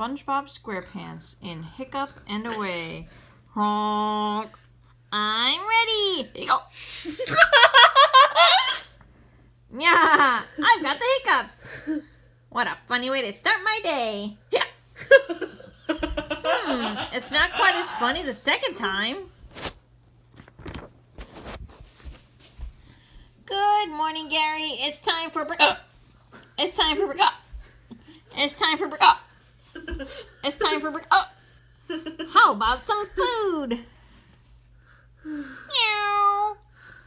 SpongeBob SquarePants in Hiccup and Away. Honk. I'm ready. Here you go. Yeah, I've got the hiccups. What a funny way to start my day. Yeah. It's not quite as funny the second time. Good morning, Gary. It's time for It's time for It's time for It's time for How about some food? Meow.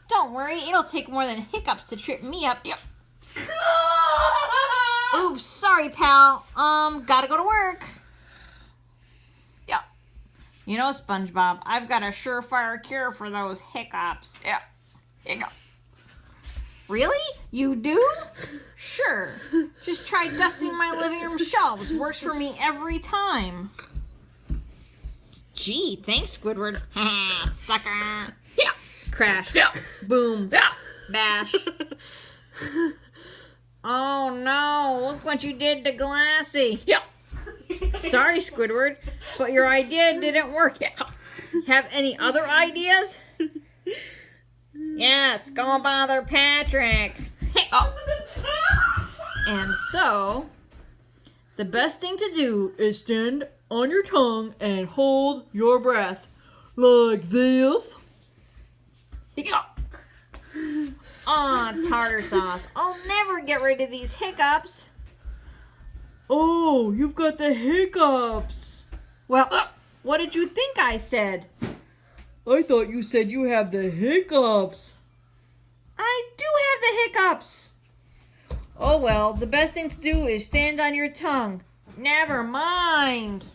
Don't worry, it'll take more than hiccups to trip me up. Yep. Oops, sorry, pal. Gotta go to work. Yep. You know, SpongeBob, I've got a surefire cure for those hiccups. Yep. Hiccup. Really? You do? Sure. Just try dusting my living room shelves. Works for me every time. Gee, thanks, Squidward. Ha, sucker. Yeah. Crash. Yeah. Boom. Yeah. Bash. Oh no, look what you did to Glassy. Yeah. Sorry, Squidward, but your idea didn't work. Yeah. Have any other ideas? Yes, go bother Patrick. Oh. And so, the best thing to do is stand on your tongue and hold your breath. Like this. Aw, tartar sauce. I'll never get rid of these hiccups. Oh, you've got the hiccups. Well, what did you think I said? I thought you said you have the hiccups. I do have the hiccups. Oh well, the best thing to do is stand on your tongue. Never mind.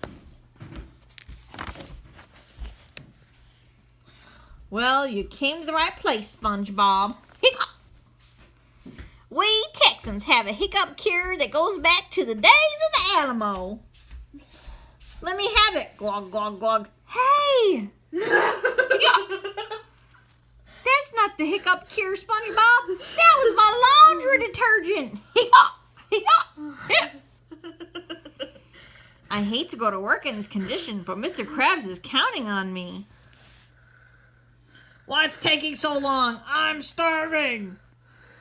Well, you came to the right place, SpongeBob. Hiccup. We Texans have a hiccup cure that goes back to the days of the Alamo. Let me have it. Glug, glug, glug. Hey! That's not the hiccup cure, SpongeBob. That was my laundry detergent. Hiccup! Hiccup! I hate to go to work in this condition, but Mr. Krabs is counting on me. What's taking so long? I'm starving.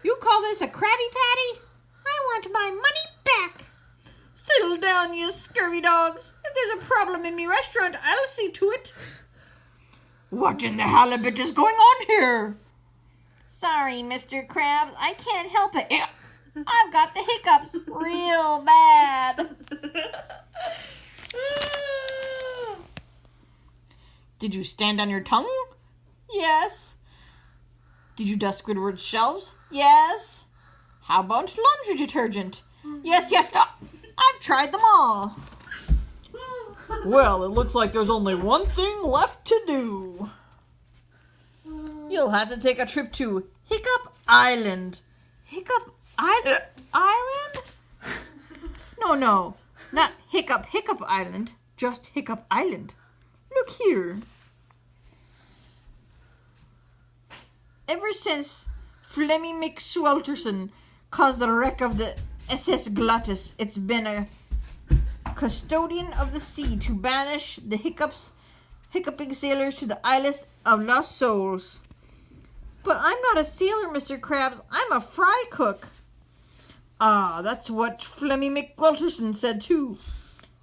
You call this a Krabby Patty? I want my money back. Settle down, you scurvy dogs. If there's a problem in me restaurant, I'll see to it. What in the halibut is going on here? Sorry, Mr. Krabs. I can't help it. I've got the hiccups real bad. Did you stand on your tongue? Yes. Did you dust Squidward's shelves? Yes. How about laundry detergent? Yes, yes. I've tried them all. Well, it looks like there's only one thing left to do. You'll have to take a trip to Hiccup Island. Hiccup Island? No, not Hiccup Island, just Hiccup Island. Look here. Ever since Flemmy McSwelterson caused the wreck of the SS Glottis, it's been a custodian of the sea to banish the hiccuping sailors to the islet of lost souls. But I'm not a sailor, Mr. Krabs. I'm a fry cook. Ah, that's what Flemmy McWelterson said too.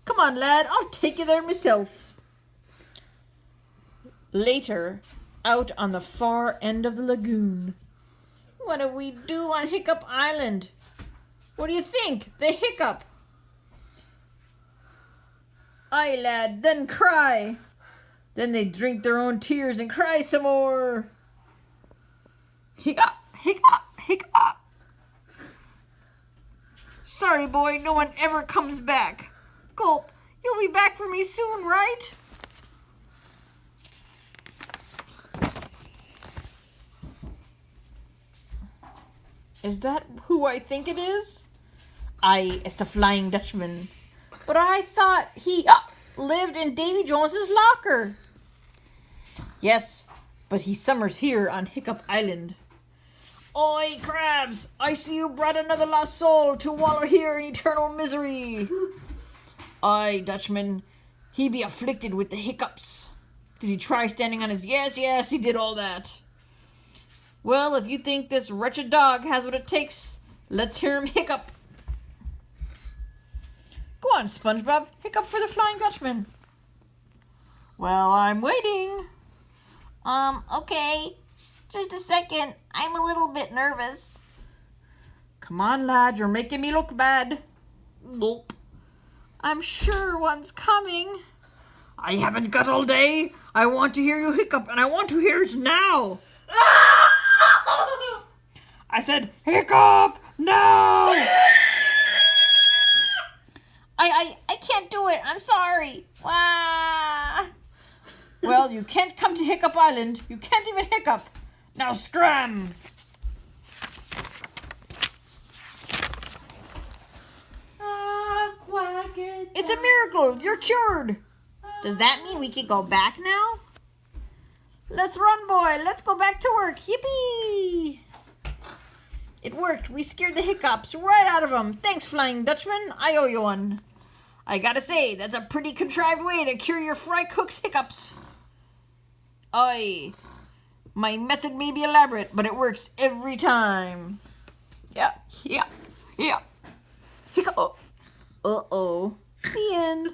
Come on, lad, I'll take you there myself. Later, out on the far end of the lagoon. What do we do on Hiccup Island? What do you think? The hiccup. Aye, lad, then cry. Then they drink their own tears and cry some more. Hiccup, hiccup, hiccup. Sorry, boy, no one ever comes back. Gulp, you'll be back for me soon, right? Is that who I think it is? Aye, it's the Flying Dutchman. But I thought he lived in Davy Jones's locker. Yes, but he summers here on Hiccup Island. Oi, Krabs! I see you brought another lost soul to wallow here in eternal misery. Aye, Dutchman, he be afflicted with the hiccups. Did he try standing on his... Yes, he did all that. Well, if you think this wretched dog has what it takes, let's hear him hiccup. Go on, Spongebob, hiccup for the Flying Dutchman. Well, I'm waiting. Okay. Just a second. I'm a little bit nervous. Come on, lad, you're making me look bad. Nope. I'm sure one's coming. I haven't got all day. I want to hear you hiccup, and I want to hear it now. I said, hiccup, now! I can't do it. I'm sorry. Wah! Well, you can't come to Hiccup Island. You can't even hiccup. Now scram! It's a miracle. You're cured. Does that mean we can go back now? Let's run, boy. Let's go back to work. Yippee! It worked. We scared the hiccups right out of them. Thanks, Flying Dutchman. I owe you one. I gotta say, that's a pretty contrived way to cure your fry cook's hiccups. Aye. My method may be elaborate, but it works every time. Yeah. Hiccup. Uh-oh. The end.